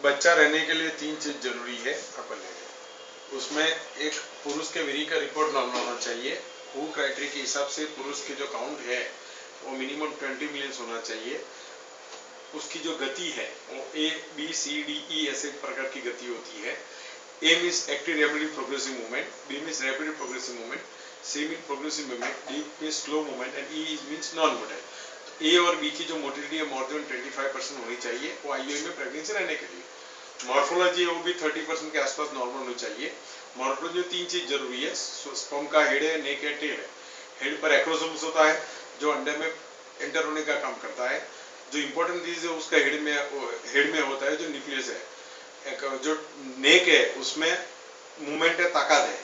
बच्चा रहने के लिए 3 चीज जरूरी है अपन ले। उसमें एक पुरुष के वीर्य का रिपोर्ट नॉर्मल होना चाहिए। हु क्राइटेरिया के हिसाब से पुरुष की जो काउंट है वो मिनिमम 20 मिलियन होना चाहिए। उसकी जो गति है वो A B C D E ऐसे प्रकार की गति होती है। A means active rapid progressive movement, B means rapid progressive movement, C means progressive movement, D means slow movement and E means non motile. A और B की जो motility है मोर देन 25% होनी चाहिए वो IUI में प्रेगनेंसी रहने के लिए। मॉर्फोलॉजी है वो भी 30% के आसपास नॉर्मल होनी चाहिए। मॉर्फोलॉजी में 3 चीज जरूरी है। स्पर्म का हेड है, नेक है, टेल है। हेड पर एक्रोसोम्स होता है जो अंडे में एंटर होने का काम करता है। जो इंपॉर्टेंट चीज है उसका हेड में होता है जो न्यूक्लियस है। जो नेक है उसमें मूवमेंट है, ताकत है,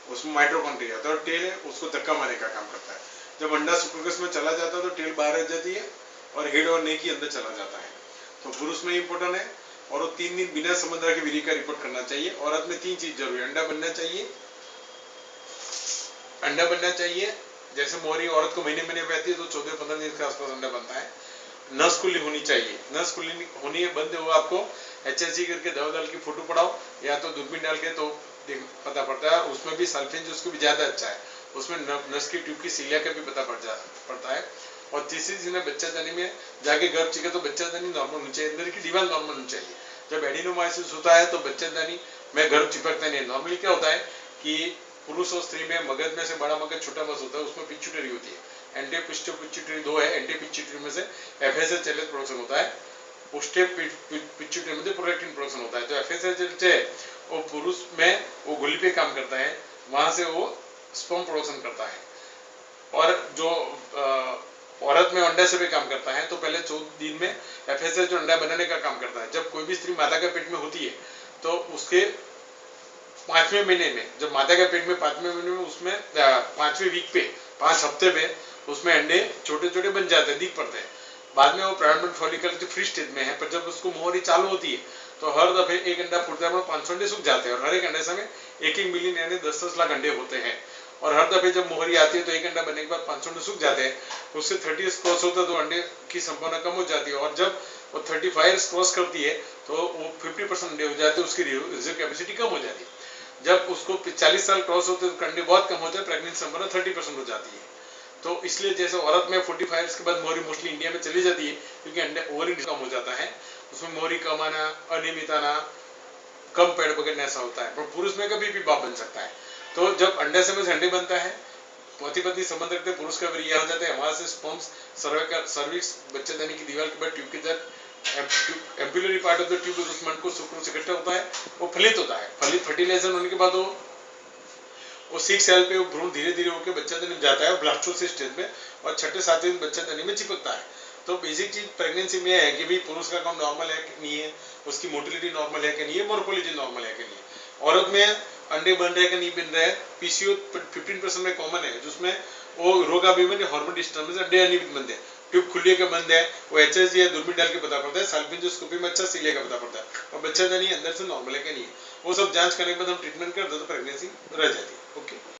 उसमें माइटोकॉन्ड्रिया है। और टेल है उसको धक्का मारने का काम करता है। जब अंडा सुपरकस में चला जाता है तो टेल बाहर आ जाती है और हेड और नेक ही अंदर चला जाता है। तो पुरुष में इंपॉर्टेंट है और वो 3 दिन बिना समुद्र के वीर्य का रिपोर्ट करना चाहिए। औरत में 3 चीज जरूरी है। अंडा बनना चाहिए। जैसे मोहरी औरत को महीने महीने बहती है तो 14-15 दिन के आसपास अंडा बनता है। नस खुली होनी चाहिए। नस खुली होनी है बंद हो आपको HSG करके दवा डाल की फोटो पढ़ाओ या तो दूरबीन डाल के तो पता पड़ता है। उसमें भी सल्फेन उसको भी ज्यादा अच्छा है। उसमें नस की ट्यूब की सीलिया का भी पता पड़ता है। और तीसरी चीज है बच्चादानी में जाके गर्भ चिके तो बच्चादानी नॉर्मल होनी चाहिए, अंदर की दीवार नॉर्मल होनी चाहिए। जब एडिनोमाइसिस होता है तो बच्चादानी में गर्भ चिपकता नहीं है। नॉर्मली क्या होता है कि पुरुष और स्त्री में मगज में से बड़ा मगज छोटा मगज होता है, उसमें पिट्यूटरी होती है। एंटी पिट्यूटरी 2 है। एंटी पिट्यूटरी में से FSH प्रोडक्शन होता है। पोस्टे पिट्यूटरी में प्रोलैक्टिन प्रोडक्शन होता है। तो FSH है वो पुरुष में वो गुली पे काम करता है, वहां से वो स्पर्म प्रोडक्शन करता है। और जो औरत में अंडे से भी काम करता है। तो पहले 14 दिन में FSH जो अंडा बनाने का काम करता है। जब कोई भी स्त्री माता के पेट में होती है तो उसके 5वें महीने में, जब माता के पेट में 5वें महीने में उसमें 5वें वीक पे 5 हफ्ते पे उसमें अंडे छोटे छोटे बन जाते हैं, दिख पड़ते हैं। बाद में वो प्रारंभिक फॉलिकल जो फ्री स्टेज में है, पर जब उसको मोहरी चालू होती है तो हर दफे एक अंडा फूटता है, 500 अंडे सूख जाते हैं। और हर एक अंडे में 1-1 मिलियन यानी 10-10 लाख अंडे होते हैं। और हर दफे जब मोहरी आती है तो एक अंडा बनने के बाद 500 अंडे सूख जाते हैं। उससे 30 क्रॉस होता है तो अंडे की संभावना कम हो जाती है। और जब वो 35 क्रॉस करती है तो वो 50% अंडे हो जाते हैं, उसकी रिजर्व कैपेसिटी कम हो जाती है। जब उसको 40 साल क्रॉस होते हैं तो अंडे बहुत कम होते हैं, प्रेगनेंसी संभावना 30% हो जाती है। तो इसलिए जैसे औरत में 45 के बाद मोहरी मोस्टली इंडिया में चली जाती है क्योंकि अंडे ओवरी कम हो जाता है, उसमें मोहरी कम आना, अनियमित आना, कम पेड़ पकड़ना ऐसा होता है। पर पुरुष में कभी भी बाप बन सकता है। तो जब अंडे से अंडे बनता है, पति पत्नी संबंध रखते, पुरुष का वीर्य हो जाता है, वहां से स्पर्म्स सर्विक्स बच्चेदानी की दीवार के बाद ट्यूब के अंदर ampullary part of the tube को शुक्र से इकट्ठा होता है, वो फलित होता है। फलित फर्टिलाइजेशन होने के बाद वो 6 सेल पे वो भ्रूण धीरे धीरे होकर बच्चादानी में जाता है और ब्लास्टोसिस स्टेज में, और 6-7वें दिन बच्चादानी में चिपकता है। तो बेसिक चीज प्रेगनेंसी में है कि भाई पुरुष का काउंट नॉर्मल है कि नहीं है, उसकी मोटिलिटी नॉर्मल है कि नहीं है, मोर्फोलॉजी नॉर्मल है कि नहीं है। औरत में अंडे बन रहे हैं कि नहीं बन रहे हैं। PCO 15% में कॉमन है, जिसमें वो रोगाभिमान हार्मोन डिस्टर्बेंस अंडे अनियमित बनते हैं, ट्यूब खुली के बंद है, वो HSG है दूरबीन डाल के पता पड़ता है, साल्फिंजोस्कोपी में अच्छा सीलिया का पता पड़ता है, और बच्चादानी अंदर से नॉर्मल है कि नहीं है। वो सब जांच करने के बाद हम ट्रीटमेंट करते तो प्रेगनेंसी रह जाती है। ओके।